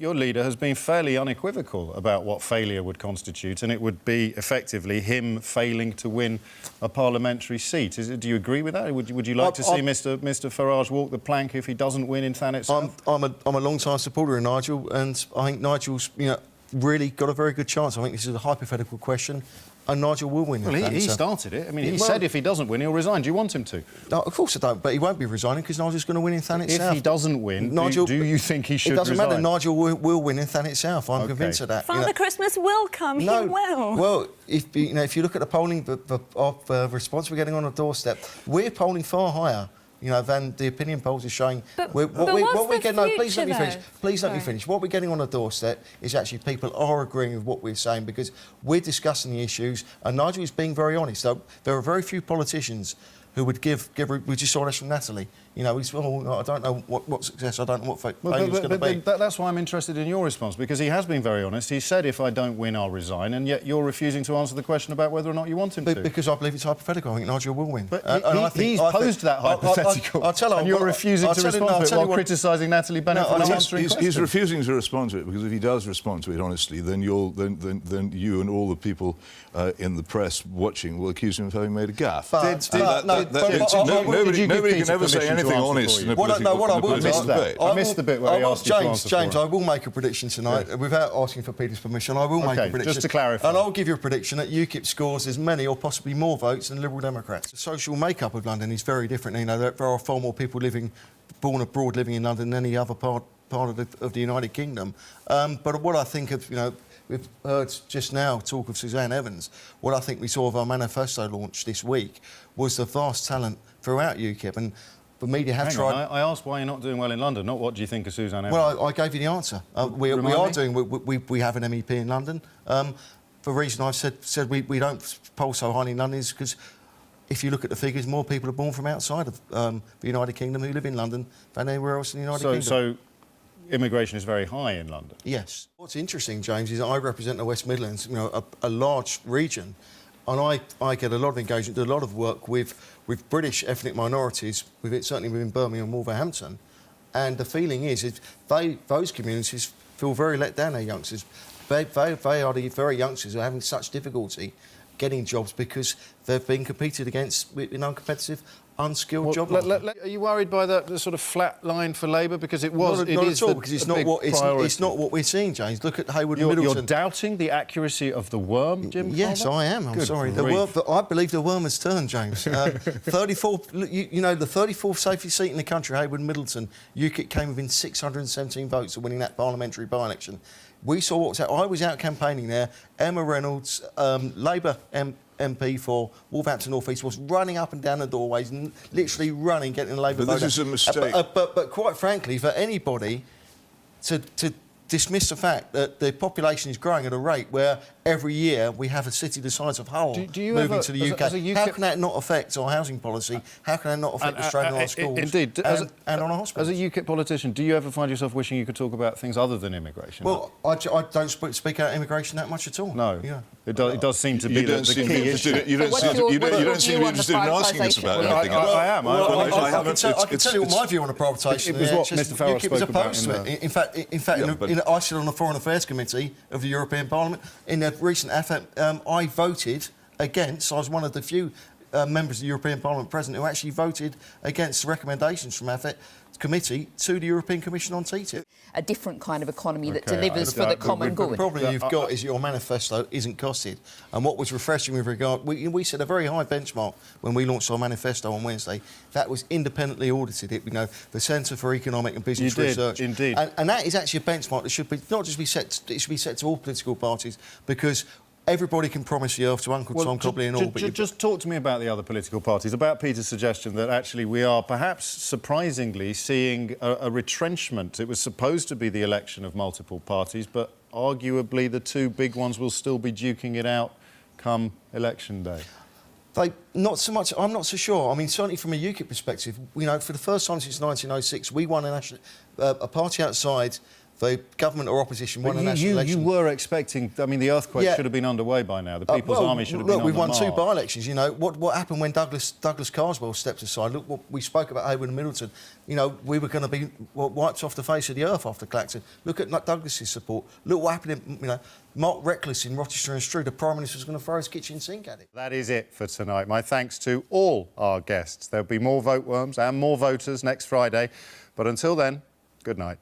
your leader has been fairly unequivocal about what failure would constitute, and it would be effectively him failing to win a parliamentary seat. Do you agree with that? Would you like to see Mr Farage walk the plank if he doesn't win in Thanet South? I'm a long-time supporter of Nigel, and I think Nigel's really got a very good chance. I think this is a hypothetical question, and Nigel will win. Well, he started it. I mean, he said if he doesn't win, he'll resign. Do you want him to? No, of course I don't, but he won't be resigning because Nigel's going to win in Thanet South. If he doesn't win, Nigel, do you think he should resign? It doesn't matter. Nigel will win in Thanet South. I'm convinced of that. Father Christmas will come. He will. Well, if you look at the polling response we're getting on the doorstep, we're polling far higher. Than the opinion polls are showing. Please let me finish. Please let me finish. What we're getting on the doorstep is actually people are agreeing with what we're saying because we're discussing the issues, and Nigel is being very honest. There are very few politicians who would give. We just saw this from Natalie. I don't know what success. I don't know what failure is going to be. That's why I'm interested in your response, because he has been very honest. He said, if I don't win, I'll resign, and yet you're refusing to answer the question about whether or not you want him to. Because I believe it's hypothetical. I think Nigel will win. But he's posed that hypothetical, and you're refusing to respond to it while criticising Natalie Bennett for not answering questions. He's refusing to respond to it, because if he does respond to it honestly, then you and all the people in the press watching will accuse him of having made a gaffe. Nobody can ever say anything honest in a political debate. I missed the bit where he asked you to answer. James, I will make a prediction tonight without asking for Peter's permission. I will make a prediction. Just to clarify. And I'll give you a prediction that UKIP scores as many or possibly more votes than Liberal Democrats. The social makeup of London is very different. There are far more people born abroad living in London than any other part of the United Kingdom. But what I think of, we've heard just now talk of Suzanne Evans. What I think we saw of our manifesto launch this week was the vast talent throughout UKIP, and the media have tried. I asked why you're not doing well in London, not what do you think of Suzanne Evans. Well, I gave you the answer. We have an MEP in London. The reason I've said we don't poll so highly in London is because if you look at the figures, more people are born from outside of the United Kingdom who live in London than anywhere else in the United Kingdom. So immigration is very high in London? Yes. What's interesting, James, is I represent the West Midlands, a large region, and I get a lot of engagement, do a lot of work with British ethnic minorities, certainly within Birmingham and Wolverhampton, and the feeling is those communities feel very let down, their youngsters. They are the very youngsters who are having such difficulty getting jobs because they've been competed against in uncompetitive, unskilled job market. Are you worried by the sort of flat line for Labour? Because not at all, because it's not what we're seeing, James. Look at Hayward and Middleton. You're doubting the accuracy of the worm, Jim Carver? Yes, I am. I'm sorry. I believe the worm has turned, James. 34. The 34th safest seat in the country, Hayward and Middleton. UKIP came within 617 votes of winning that parliamentary by-election. We saw what was happening. I was out campaigning there. Emma Reynolds, Labour MP for Wolverhampton North East, was running up and down the doorways and literally running, getting the Labour vote. But this is a mistake. But quite frankly, for anybody to dismiss the fact that the population is growing at a rate where every year we have a city the size of Hull moving to the UK. How can that not affect our housing policy? How can that not affect the strain on our schools and on our hospitals? As a UKIP politician, do you ever find yourself wishing you could talk about things other than immigration? Well, I don't speak out immigration that much at all. No. Yeah. It does seem to be the key issue. You don't seem to be interested in asking us about anything else. I am. I can tell you what my view on the privatisation is. It was what Mr Farage spoke about. In fact, I sit on the Foreign Affairs Committee of the European Parliament. In the recent AFET, I voted against. I was one of the few members of the European Parliament present who actually voted against the recommendations from AFET committee to the European Commission on TTIP. A different kind of economy that delivers for the common good. The problem you've got is your manifesto isn't costed. And what was refreshing with regard... We set a very high benchmark when we launched our manifesto on Wednesday. That was independently audited. The Centre for Economic and Business Research. Indeed. And that is actually a benchmark that should be not just be set... It should be set to all political parties because... Everybody can promise the earth to Uncle Tom, Cobley and all, but... Just talk to me about the other political parties, about Peter's suggestion that actually we are perhaps surprisingly seeing a retrenchment. It was supposed to be the election of multiple parties, but arguably the two big ones will still be duking it out come election day. Not so much. I'm not so sure. I mean, certainly from a UKIP perspective, for the first time since 1906, we won a party outside the government or opposition won a But national election. you were expecting... I mean, the earthquake should have been underway by now. The People's Army should have been on the Look, we've won march. 2 by-elections. You know, what happened when Douglas Carswell stepped aside? Look, what we spoke about Hayward and Middleton. You know, we were going to be wiped off the face of the earth after Clacton. Look at Douglas's support. Look what happened in, you know, Mark Reckless in Rochester and Strew. The Prime Minister was going to throw his kitchen sink at it. That is it for tonight. My thanks to all our guests. There'll be more vote worms and more voters next Friday. But until then, good night.